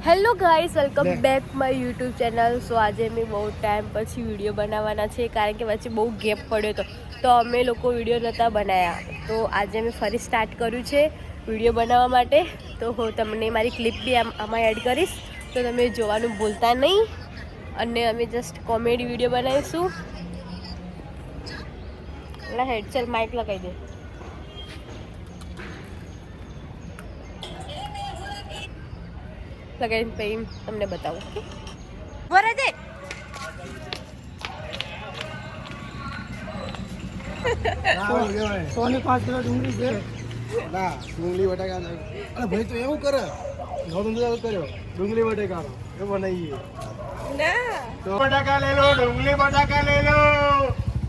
Hello guys, welcome back my YouTube channel. So આજે મેં બહુ ટાઈમ પછી વિડીયો બનાવવાના છે, કારણ કે વચ્ચે બહુ ગેપ પડ્યો હતો, તો અમે લોકો વિડીયો નહોતા બનાવ્યા. તો આજે મેં ફરી સ્ટાર્ટ કર્યું છે વિડીયો બનાવવા માટે. તો હું તમને મારી ક્લિપ બી આમાં એડ કરીશ, તો તમે જોવાનું ભૂલતા નહીં. અને અમે જસ્ટ કોમેડી વિડીયો બનાવીશું. એટલે હેડસેટ માઇક લગાવી દે. લગાવીને પછી તમને બતાવું. બરાબર. સોની 5 કિલો ડુંગળી છે ના ડુંગળી બટાકા અરે ભાઈ તો એવું કરે કર્યો ડુંગળી બટાકા એ બનાવીએ ના તો બટાકા લઈ લો ડુંગળી બટાકા લઈ લો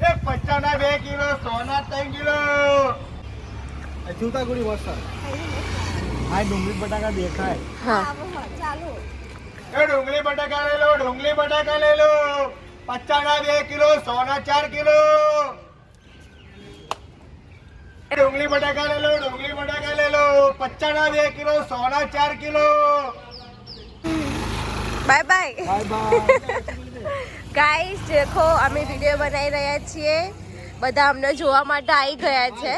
એ 50 ના 2 કિલો 100 ના 3 કિલો ચૂતાગુડી વસ્તા આ ડુંગળી બટાકા દેખાય હા ચાલો એ ડુંગળી બટાકા લઈ લો 50 ના 2 કિલો 100 ના 4 કિલો ડુંગળી બટાકા લઈ લો 50 ના 2 કિલો 100 ના 4 kilo bye bye. Bye bye guys દેખો, અમે વિડીયો બનાવી રહ્યા છીએ. બધા અમને જોવા માટે આવી ગયા છે.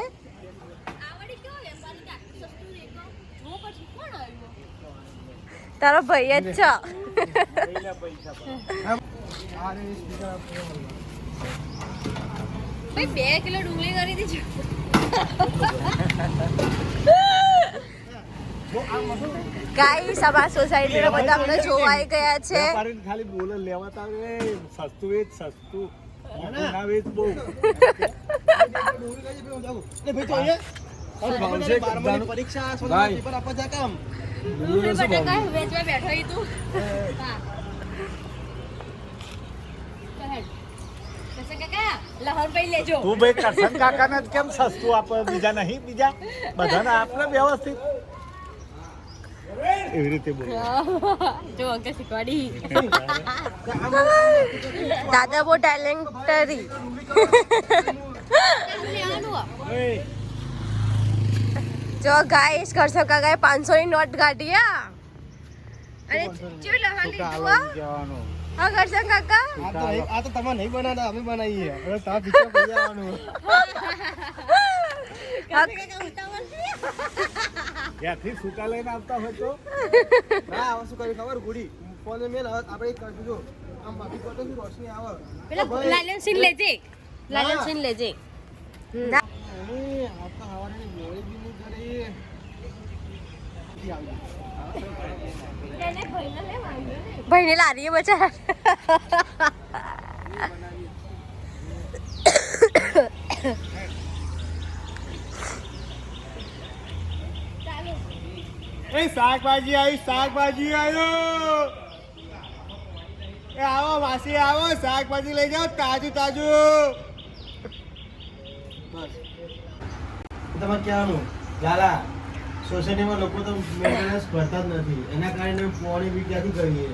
તારો ભાઈ જ છે. ભાઈ 2 કિલો ડુંગળી કરી દીધી. ગાઈસ અમારા સોસાયટીના બધા અમને જોવા આવી ગયા છે. ખાલી બોલ લેવાતા સસ્તું વેચ સસ્તું ના વેચ બહુ પરીક્ષા પેપર આપવા જા કામ ડુંગળી બટાકા વેચવા બેઠો ઈ તું. હા લહણ પઈ લેજો. તું ભાઈ કરશન કાકાને જ કેમ સસ્તું આપે, બીજા નહીં? બીજા બધાને આપને વ્યવસ્થિત એવી રીતે બોલ. જો અંકે શીખવાડી. દાદા બહુ ટેલેન્ટરી. જો ગાઈસ કરશન કાકાએ 500 ની નોટ કાઢી. અને ચેવી લહણ લીધું હા કરશન કાકા. આ તો તમે નહીં બનાવતા અમે બનાવીએ હવે તા પીછે પડી આવવાનું ત્યાંથી છૂટા લઈને આવતા હોય તો ના હવે શું કરી ખબર ગુડી ફોન મેલ આપણે કરજો જો આમ બાકી કોટો થી રોશની આવે પેલા લાલન સીન લેજે. લાલન સીન લેજે. એ આપતા હવારની મોળી બી નહીં કરી ભાઈને લારીએ બચારા. એ શાકભાજી આવ્યો એ આવો માસી આવો શાકભાજી લઈ જાઓ તાજું બસ તમારે કહેવાનું ઝાલા સોસાયટીમાં લોકો તો મેન્ટેનન્સ ભરતા જ નથી, એના કારણે પાણી બી ક્યાંથી કરીએ.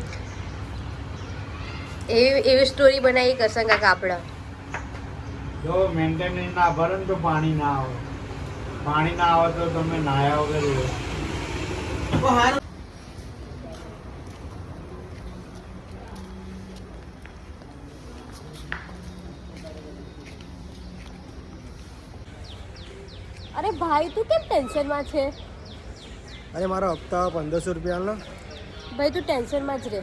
એવી સ્ટોરી બનાવી કરશન કાકા આપણે. જો મેન્ટેનન્સ ના ભરે ને તો પાણી ના આવે. પાણી ના આવે તો તમે નાયા વગર રહો. અરે ભાઈ તું કેમ ટેન્શનમાં છે? અરે મારો હપ્તા 1500 રૂપિયાનો. ભાઈ તું ટેન્શનમાં જ રહે.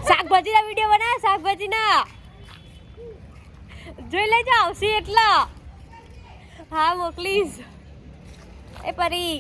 શાકભાજીના વિડીયો બનાવ. શાકભાજીના જોઈ લેજો, આવશે એટલા. હા મોકલીશ. એ પરી